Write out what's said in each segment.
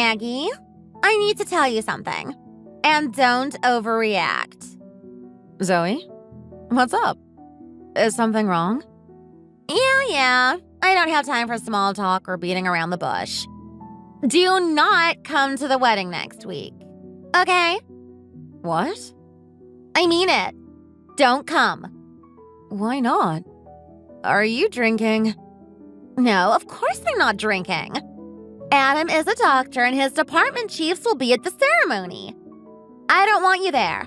Maggie, I need to tell you something. And don't overreact. Zoe? What's up? Is something wrong? Yeah. I don't have time for small talk or beating around the bush. Do not come to the wedding next week. Okay? What? I mean it. Don't come. Why not? Are you drinking? No, of course I'm not drinking. Adam is a doctor and his department chiefs will be at the ceremony. I don't want you there.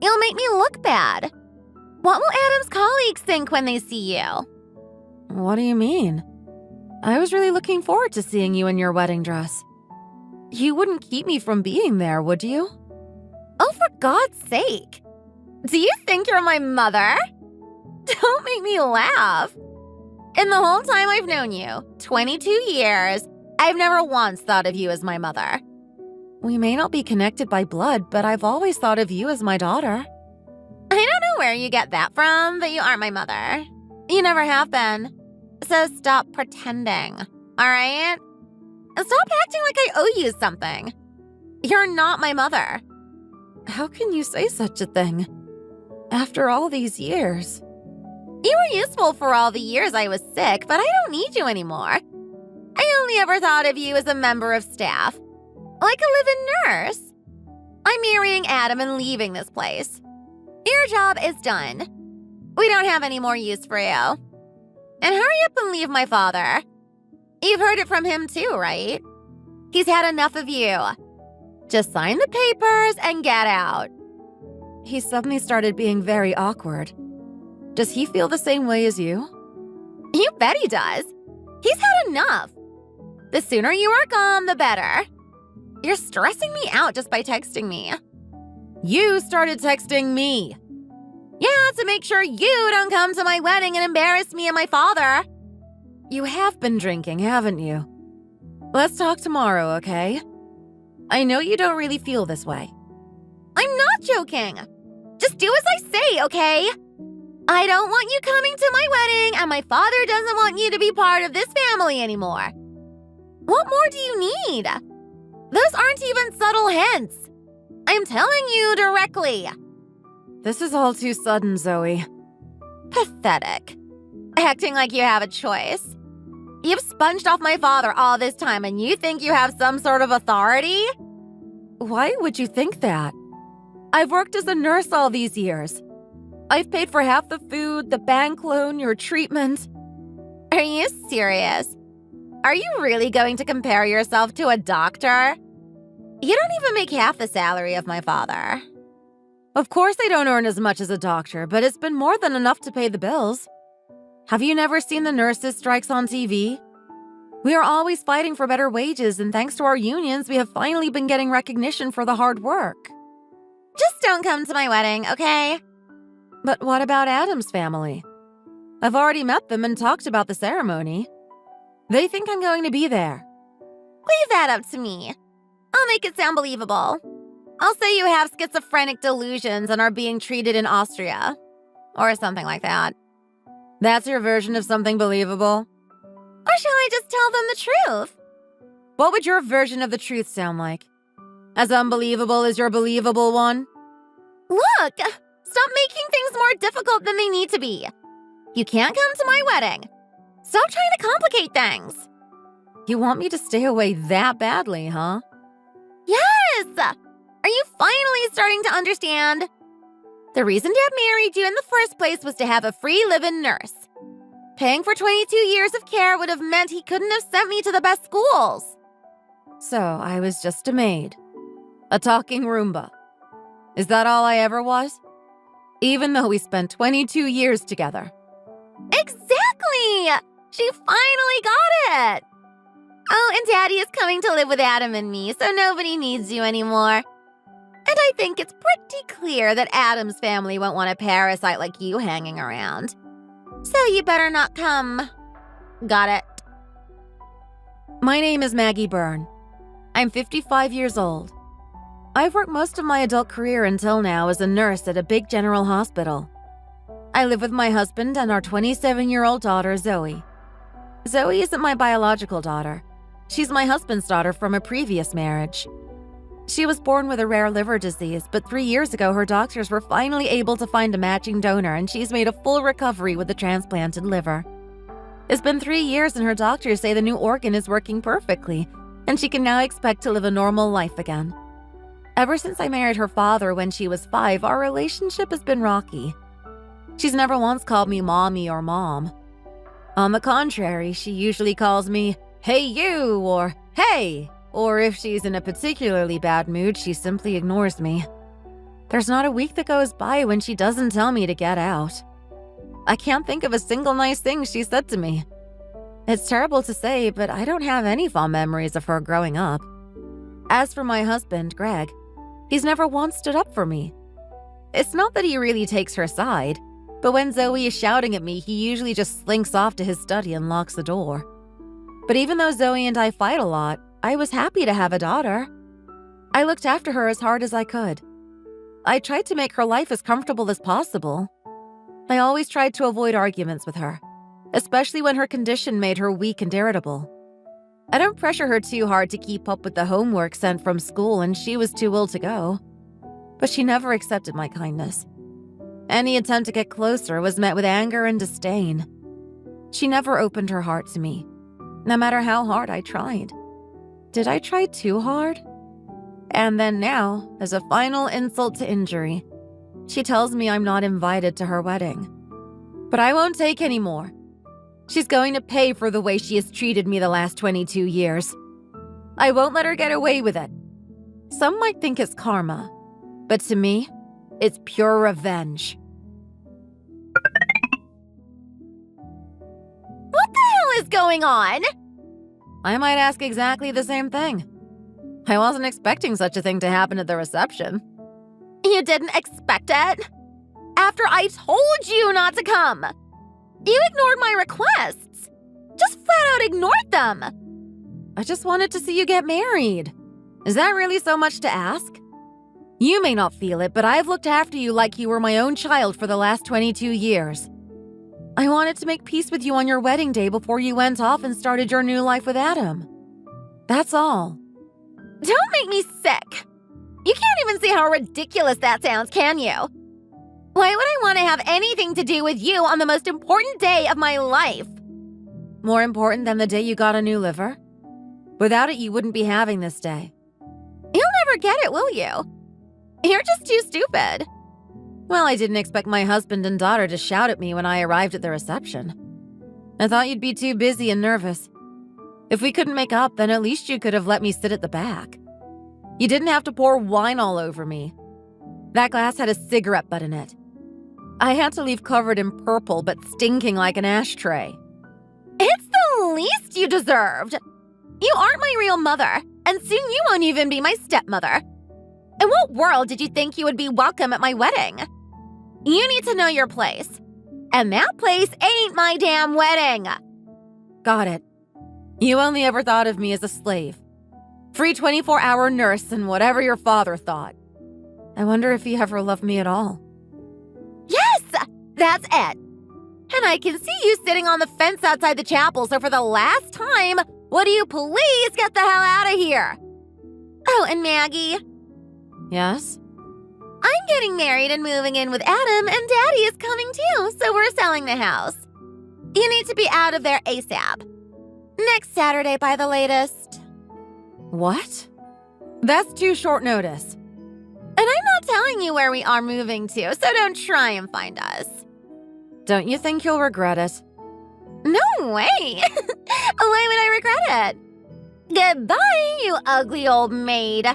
You'll make me look bad. What will Adam's colleagues think when they see you? What do you mean? I was really looking forward to seeing you in your wedding dress. You wouldn't keep me from being there, would you? Oh, for God's sake. Do you think you're my mother? Don't make me laugh. In the whole time I've known you, 22 years, I've never once thought of you as my mother. We may not be connected by blood, but I've always thought of you as my daughter. I don't know where you get that from, but you aren't my mother. You never have been. So stop pretending, all right? And stop acting like I owe you something. You're not my mother. How can you say such a thing? After all these years. You were useful for all the years I was sick, but I don't need you anymore. I only ever thought of you as a member of staff, like a live-in nurse. I'm marrying Adam and leaving this place. Your job is done. We don't have any more use for you. And hurry up and leave my father. You've heard it from him too, right? He's had enough of you. Just sign the papers and get out. He suddenly started being very awkward. Does he feel the same way as you? You bet he does. He's had enough. The sooner you are gone, the better. You're stressing me out just by texting me. You started texting me. Yeah, to make sure you don't come to my wedding and embarrass me and my father. You have been drinking, haven't you? Let's talk tomorrow, okay? I know you don't really feel this way. I'm not joking. Just do as I say, okay? I don't want you coming to my wedding, and my father doesn't want you to be part of this family anymore. What more do you need? Those aren't even subtle hints. I'm telling you directly. This is all too sudden, Zoe. Pathetic. Acting like you have a choice. You've sponged off my father all this time, and you think you have some sort of authority? Why would you think that? I've worked as a nurse all these years. I've paid for half the food, the bank loan, your treatment. Are you serious? Are you really going to compare yourself to a doctor? You don't even make half the salary of my father. Of course I don't earn as much as a doctor, but it's been more than enough to pay the bills. Have you never seen the nurses' strikes on TV? We are always fighting for better wages, and thanks to our unions, we have finally been getting recognition for the hard work. Just don't come to my wedding, okay? But what about Adam's family? I've already met them and talked about the ceremony. They think I'm going to be there. Leave that up to me. I'll make it sound believable. I'll say you have schizophrenic delusions and are being treated in Austria. Or something like that. That's your version of something believable? Or shall I just tell them the truth? What would your version of the truth sound like? As unbelievable as your believable one? Look! Stop making things more difficult than they need to be. You can't come to my wedding. Stop trying to complicate things. You want me to stay away that badly, huh? Yes! Are you finally starting to understand? The reason Dad married you in the first place was to have a free live-in nurse. Paying for 22 years of care would have meant he couldn't have sent me to the best schools. So I was just a maid. A talking Roomba. Is that all I ever was? Even though we spent 22 years together. Exactly! She finally got it! Oh, and Daddy is coming to live with Adam and me, so nobody needs you anymore. And I think it's pretty clear that Adam's family won't want a parasite like you hanging around. So you better not come. Got it? My name is Maggy Byrne. I'm 55 years old. I've worked most of my adult career until now as a nurse at a big general hospital. I live with my husband and our 27-year-old daughter, Zoe. Zoe isn't my biological daughter. She's my husband's daughter from a previous marriage. She was born with a rare liver disease, but 3 years ago her doctors were finally able to find a matching donor and she's made a full recovery with the transplanted liver. It's been 3 years and her doctors say the new organ is working perfectly, and she can now expect to live a normal life again. Ever since I married her father when she was 5, our relationship has been rocky. She's never once called me mommy or mom. On the contrary, she usually calls me, "Hey you," or "Hey," or if she's in a particularly bad mood, she simply ignores me. There's not a week that goes by when she doesn't tell me to get out. I can't think of a single nice thing she said to me. It's terrible to say, but I don't have any fond memories of her growing up. As for my husband, Greg, he's never once stood up for me. It's not that he really takes her side, but when Zoe is shouting at me, he usually just slinks off to his study and locks the door. But even though Zoe and I fight a lot, I was happy to have a daughter. I looked after her as hard as I could. I tried to make her life as comfortable as possible. I always tried to avoid arguments with her, especially when her condition made her weak and irritable. I don't pressure her too hard to keep up with the homework sent from school, and she was too ill to go. But she never accepted my kindness. Any attempt to get closer was met with anger and disdain. She never opened her heart to me, no matter how hard I tried. Did I try too hard? And then now, as a final insult to injury, she tells me I'm not invited to her wedding. But I won't take any more. She's going to pay for the way she has treated me the last 22 years. I won't let her get away with it. Some might think it's karma, but to me, it's pure revenge. What the hell is going on? I might ask exactly the same thing. I wasn't expecting such a thing to happen at the reception. You didn't expect it? After I told you not to come! You ignored my requests! Just flat out ignored them! I just wanted to see you get married. Is that really so much to ask? You may not feel it, but I've looked after you like you were my own child for the last 22 years. I wanted to make peace with you on your wedding day before you went off and started your new life with Adam. That's all. Don't make me sick! You can't even see how ridiculous that sounds, can you? Why would I want to have anything to do with you on the most important day of my life? More important than the day you got a new liver? Without it, you wouldn't be having this day. You'll never get it, will you? You're just too stupid. Well, I didn't expect my husband and daughter to shout at me when I arrived at the reception. I thought you'd be too busy and nervous. If we couldn't make up, then at least you could have let me sit at the back. You didn't have to pour wine all over me. That glass had a cigarette butt in it. I had to leave covered in purple but stinking like an ashtray. It's the least you deserved. You aren't my real mother, and soon you won't even be my stepmother. In what world did you think you would be welcome at my wedding? You need to know your place. And that place ain't my damn wedding. Got it. You only ever thought of me as a slave. Free 24-hour nurse and whatever your father thought. I wonder if he ever loved me at all. Yes, that's it. And I can see you sitting on the fence outside the chapel, so for the last time, would you please get the hell out of here? Oh, and Maggie. Yes? I'm getting married and moving in with Adam, and Daddy is coming too, so we're selling the house. You need to be out of there ASAP. Next Saturday by the latest. What? That's too short notice. And I'm not telling you where we are moving to, so don't try and find us. Don't you think you'll regret it? No way! Why would I regret it? Goodbye, you ugly old maid.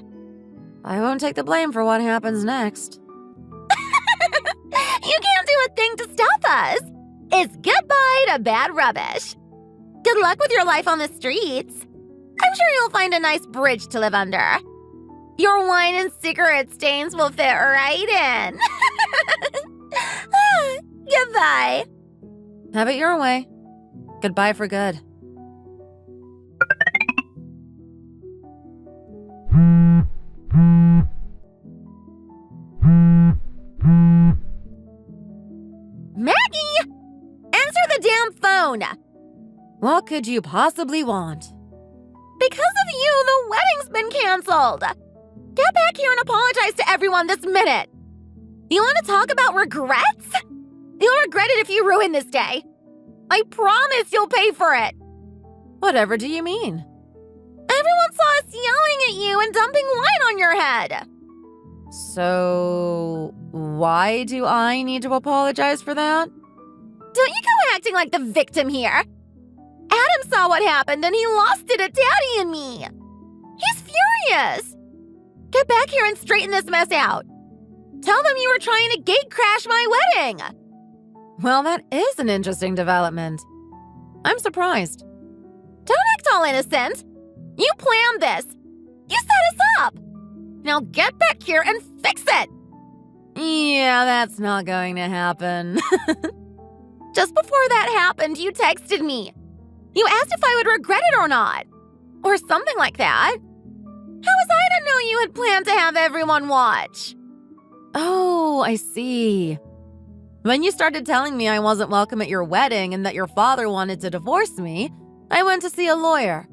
I won't take the blame for what happens next. You can't do a thing to stop us. It's goodbye to bad rubbish. Good luck with your life on the streets. I'm sure you'll find a nice bridge to live under. Your wine and cigarette stains will fit right in. Goodbye. Have it your way. Goodbye for good. Maggie! Answer the damn phone! What could you possibly want? Because of you, the wedding's been canceled. Get back here and apologize to everyone this minute. You want to talk about regrets? You'll regret it if you ruin this day. I promise you'll pay for it. Whatever do you mean? Everyone saw us yelling at you and dumping wine on your head. So, why do I need to apologize for that? Don't you go acting like the victim here. Adam saw what happened and he lost it at Daddy and me. He's furious. Get back here and straighten this mess out. Tell them you were trying to gate crash my wedding. Well, that is an interesting development. I'm surprised. Don't act all innocent. You planned this. You set us up. Now get back here and fix it. Yeah, that's not going to happen. Just before that happened, you texted me. You asked if I would regret it or not. Or something like that. How was I to know you had planned to have everyone watch? Oh, I see. When you started telling me I wasn't welcome at your wedding and that your father wanted to divorce me, I went to see a lawyer.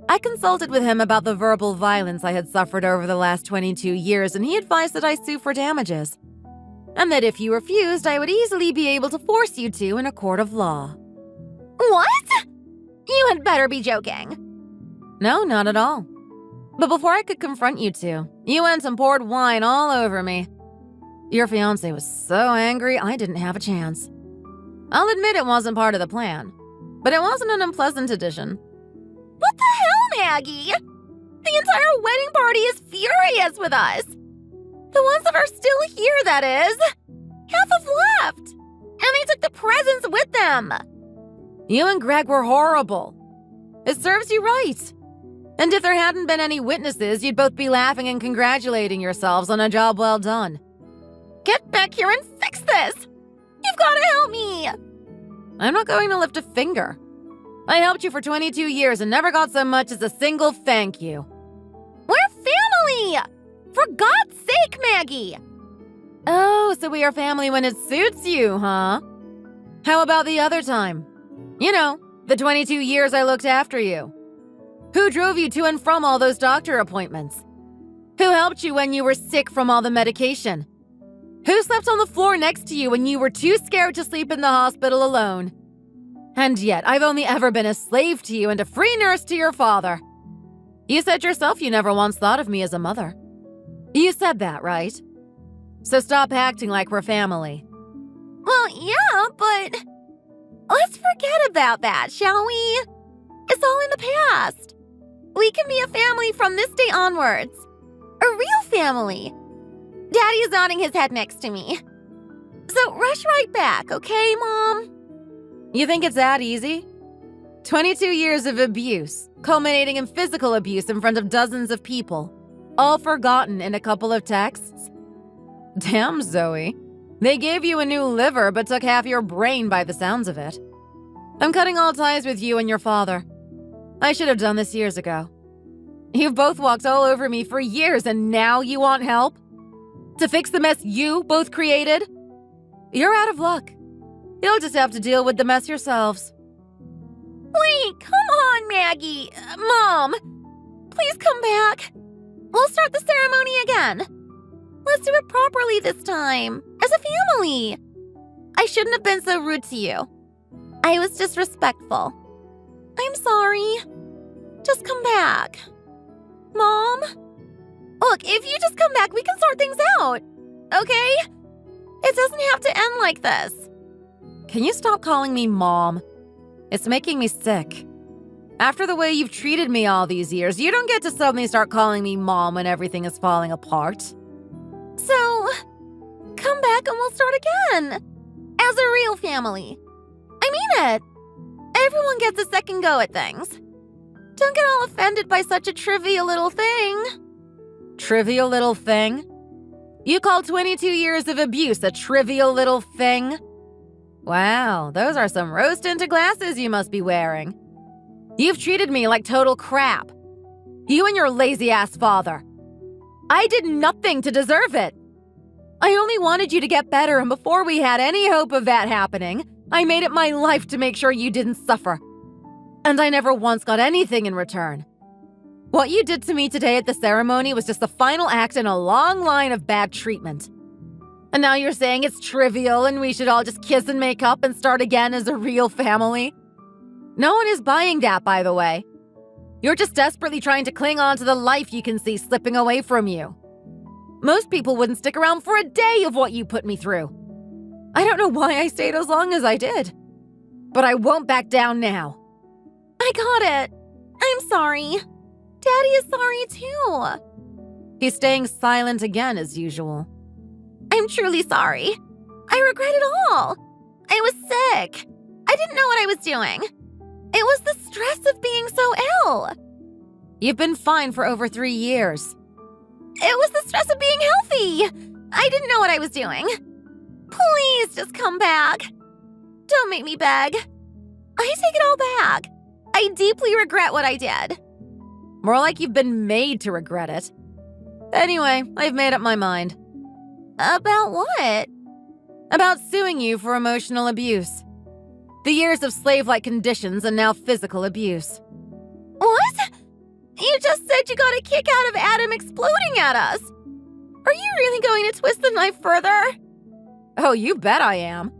I consulted with him about the verbal violence I had suffered over the last 22 years, and he advised that I sue for damages. And that if you refused, I would easily be able to force you to in a court of law. What? You had better be joking. No, not at all. But before I could confront you two, you went and poured wine all over me. Your fiancé was so angry, I didn't have a chance. I'll admit it wasn't part of the plan, but it wasn't an unpleasant addition. What the hell, Maggy? The entire wedding party is furious with us. The ones that are still here, that is. Half have left. And they took the presents with them. You and Greg were horrible. It serves you right. And if there hadn't been any witnesses, you'd both be laughing and congratulating yourselves on a job well done. Get back here and fix this! You've got to help me! I'm not going to lift a finger. I helped you for 22 years and never got so much as a single thank you. We're family! For God's sake, Maggy! Oh, so we are family when it suits you, huh? How about the other time? You know, the 22 years I looked after you. Who drove you to and from all those doctor appointments? Who helped you when you were sick from all the medication? Who slept on the floor next to you when you were too scared to sleep in the hospital alone? And yet, I've only ever been a slave to you and a free nurse to your father. You said yourself you never once thought of me as a mother. You said that, right? So stop acting like we're family. Well, yeah, but let's forget about that, shall we? It's all in the past. We can be a family from this day onwards. A real family. Daddy is nodding his head next to me. So rush right back, okay, Mom? You think it's that easy? 22 years of abuse, culminating in physical abuse in front of dozens of people, all forgotten in a couple of texts? Damn, Zoe. They gave you a new liver but took half your brain by the sounds of it. I'm cutting all ties with you and your father. I should have done this years ago. You've both walked all over me for years and now you want help? To fix the mess you both created? You're out of luck. You'll just have to deal with the mess yourselves. Wait, come on, Maggy. Mom, please come back. We'll start the ceremony again. Let's do it properly this time, as a family. I shouldn't have been so rude to you. I was disrespectful. I'm sorry. Just come back. Mom? Look, if you just come back, we can sort things out. Okay? It doesn't have to end like this. Can you stop calling me Mom? It's making me sick. After the way you've treated me all these years, you don't get to suddenly start calling me Mom when everything is falling apart. So, come back and we'll start again. As a real family. I mean it. Everyone gets a second go at things. Don't get all offended by such a trivial little thing. Trivial little thing? You call 22 years of abuse a trivial little thing? Wow, those are some rose-tinted glasses you must be wearing. You've treated me like total crap. You and your lazy-ass father. I did nothing to deserve it. I only wanted you to get better, and before we had any hope of that happening, I made it my life to make sure you didn't suffer. And I never once got anything in return. What you did to me today at the ceremony was just the final act in a long line of bad treatment. And now you're saying it's trivial and we should all just kiss and make up and start again as a real family? No one is buying that, by the way. You're just desperately trying to cling on to the life you can see slipping away from you. Most people wouldn't stick around for a day of what you put me through. I don't know why I stayed as long as I did, but I won't back down now. I got it. I'm sorry. Daddy is sorry too. He's staying silent again as usual. I'm truly sorry. I regret it all. I was sick. I didn't know what I was doing. It was the stress of being so ill. You've been fine for over 3 years. It was the stress of being healthy. I didn't know what I was doing. Please just come back. Don't make me beg. I take it all back. I deeply regret what I did. More like you've been made to regret it. Anyway, I've made up my mind. About what? About suing you for emotional abuse. The years of slave-like conditions and now physical abuse. What? You just said you got a kick out of Adam exploding at us. Are you really going to twist the knife further? Oh, you bet I am.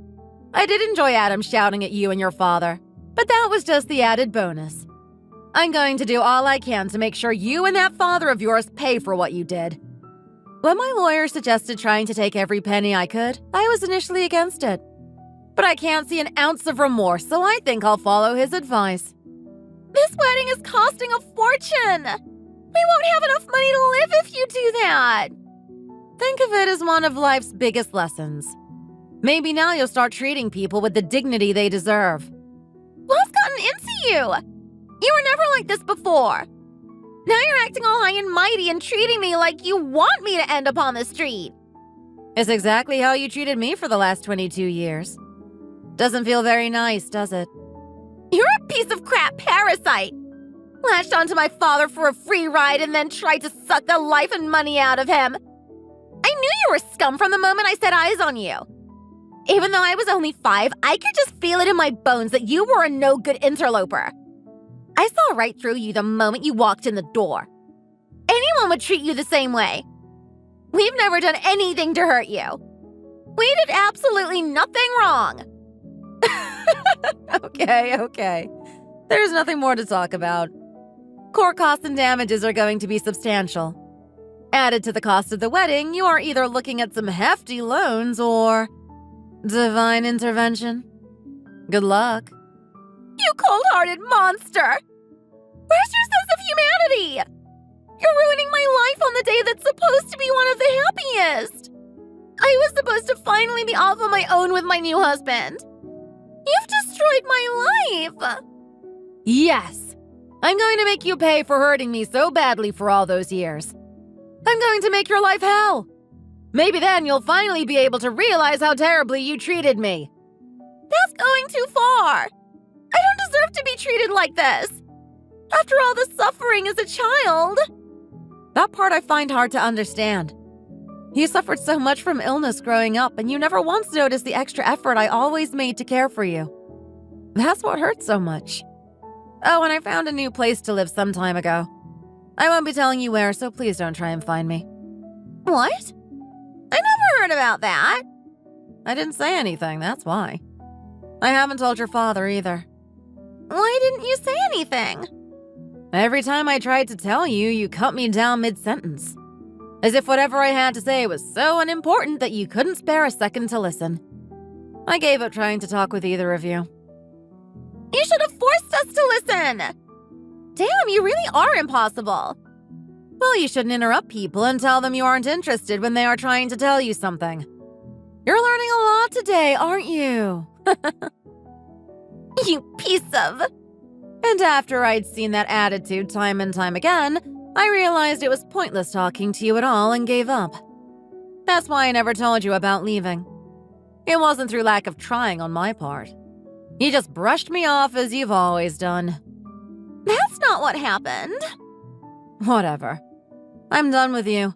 I did enjoy Adam shouting at you and your father, but that was just the added bonus. I'm going to do all I can to make sure you and that father of yours pay for what you did. When my lawyer suggested trying to take every penny I could, I was initially against it. But I can't see an ounce of remorse, so I think I'll follow his advice. This wedding is costing a fortune. We won't have enough money to live if you do that. Think of it as one of life's biggest lessons. Maybe now you'll start treating people with the dignity they deserve. What's gotten into you? You were never like this before. Now you're acting all high and mighty and treating me like you want me to end up on the street. It's exactly how you treated me for the last 22 years. Doesn't feel very nice, does it? You're a piece of crap parasite. Latched onto my father for a free ride and then tried to suck the life and money out of him. I knew you were scum from the moment I set eyes on you. Even though I was only 5, I could just feel it in my bones that you were a no-good interloper. I saw right through you the moment you walked in the door. Anyone would treat you the same way. We've never done anything to hurt you. We did absolutely nothing wrong. Okay. There's nothing more to talk about. Court costs and damages are going to be substantial. Added to the cost of the wedding, you are either looking at some hefty loans or divine intervention. Good luck. You cold-hearted monster! Where's your sense of humanity? You're ruining my life on the day that's supposed to be one of the happiest. I was supposed to finally be off on my own with my new husband. You've destroyed my life! Yes! I'm going to make you pay for hurting me so badly for all those years. I'm going to make your life hell. Maybe then you'll finally be able to realize how terribly you treated me. That's going too far. I don't deserve to be treated like this. After all the suffering as a child. That part I find hard to understand. You suffered so much from illness growing up, and you never once noticed the extra effort I always made to care for you. That's what hurts so much. Oh, and I found a new place to live some time ago. I won't be telling you where, so please don't try and find me. What? I never heard about that. I didn't say anything, that's why. I haven't told your father either. Why didn't you say anything? Every time I tried to tell you, you cut me down mid-sentence. As if whatever I had to say was so unimportant that you couldn't spare a second to listen. I gave up trying to talk with either of you. You should have forced us to listen! Damn, you really are impossible. Well, you shouldn't interrupt people and tell them you aren't interested when they are trying to tell you something. You're learning a lot today, aren't you? You piece of... And after I'd seen that attitude time and time again, I realized it was pointless talking to you at all and gave up. That's why I never told you about leaving. It wasn't through lack of trying on my part. You just brushed me off as you've always done. That's not what happened. Whatever. I'm done with you.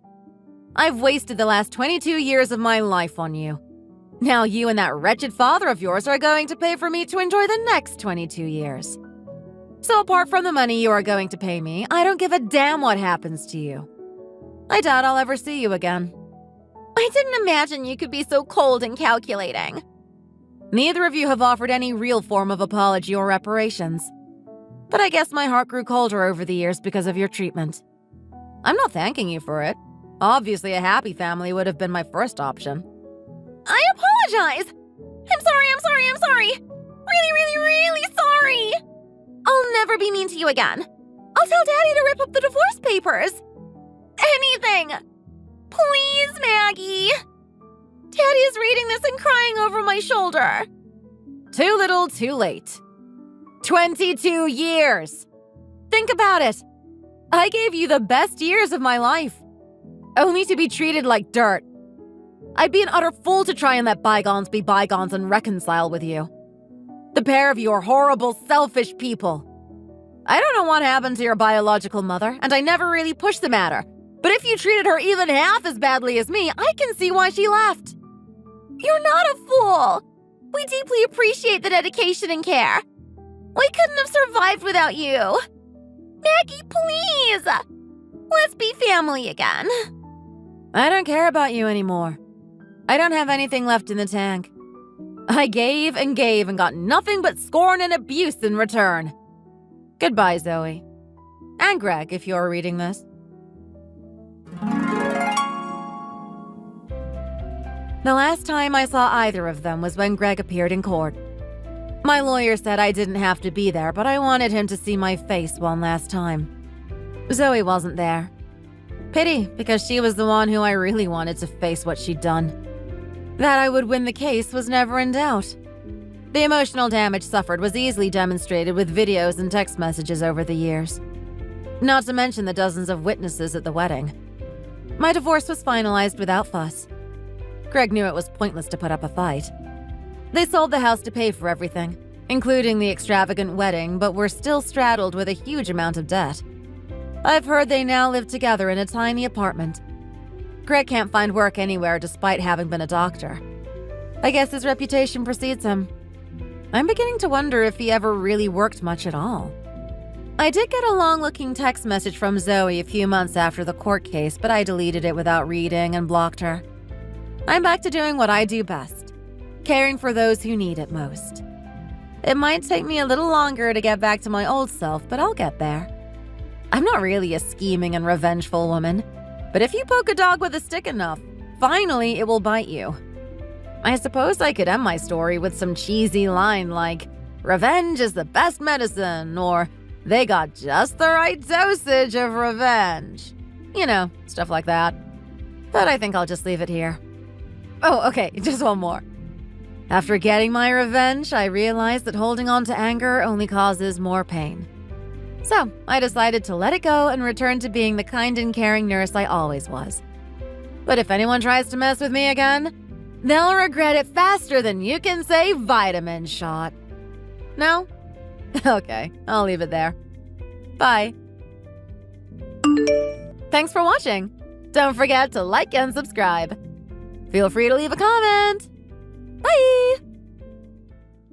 I've wasted the last 22 years of my life on you. Now you and that wretched father of yours are going to pay for me to enjoy the next 22 years. So apart from the money you are going to pay me, I don't give a damn what happens to you. I doubt I'll ever see you again. I didn't imagine you could be so cold and calculating. Neither of you have offered any real form of apology or reparations. But I guess my heart grew colder over the years because of your treatment. I'm not thanking you for it. Obviously, a happy family would have been my first option. I apologize! I'm sorry! Really sorry! I'll never be mean to you again. I'll tell Daddy to rip up the divorce papers. Anything! Please, Maggie! Daddy is reading this and crying over my shoulder. Too little, too late. 22 years! Think about it. I gave you the best years of my life, only to be treated like dirt. I'd be an utter fool to try and let bygones be bygones and reconcile with you. The pair of you are horrible, selfish people. I don't know what happened to your biological mother, and I never really pushed the matter. But if you treated her even half as badly as me, I can see why she left. You're not a fool. We deeply appreciate the dedication and care. We couldn't have survived without you. Maggie, please! Let's be family again. I don't care about you anymore. I don't have anything left in the tank. I gave and got nothing but scorn and abuse in return. Goodbye, Zoe. And Greg, if you're reading this. The last time I saw either of them was when Greg appeared in court. My lawyer said I didn't have to be there, but I wanted him to see my face one last time. Zoe wasn't there. Pity, because she was the one who I really wanted to face what she'd done. That I would win the case was never in doubt. The emotional damage suffered was easily demonstrated with videos and text messages over the years. Not to mention the dozens of witnesses at the wedding. My divorce was finalized without fuss. Greg knew it was pointless to put up a fight. They sold the house to pay for everything, including the extravagant wedding, but were still straddled with a huge amount of debt. I've heard they now live together in a tiny apartment. Greg can't find work anywhere despite having been a doctor. I guess his reputation precedes him. I'm beginning to wonder if he ever really worked much at all. I did get a long-looking text message from Zoe a few months after the court case, but I deleted it without reading and blocked her. I'm back to doing what I do best, caring for those who need it most. It might take me a little longer to get back to my old self, but I'll get there. I'm not really a scheming and revengeful woman, but if you poke a dog with a stick enough, finally it will bite you. I suppose I could end my story with some cheesy line like, "Revenge is the best medicine," or "They got just the right dosage of revenge." You know, stuff like that. But I think I'll just leave it here. Oh, okay, just one more. After getting my revenge, I realized that holding on to anger only causes more pain. So, I decided to let it go and return to being the kind and caring nurse I always was. But if anyone tries to mess with me again, they'll regret it faster than you can say vitamin shot. No? Okay, I'll leave it there. Bye. Thanks for watching. Don't forget to like and subscribe. Feel free to leave a comment. Bye!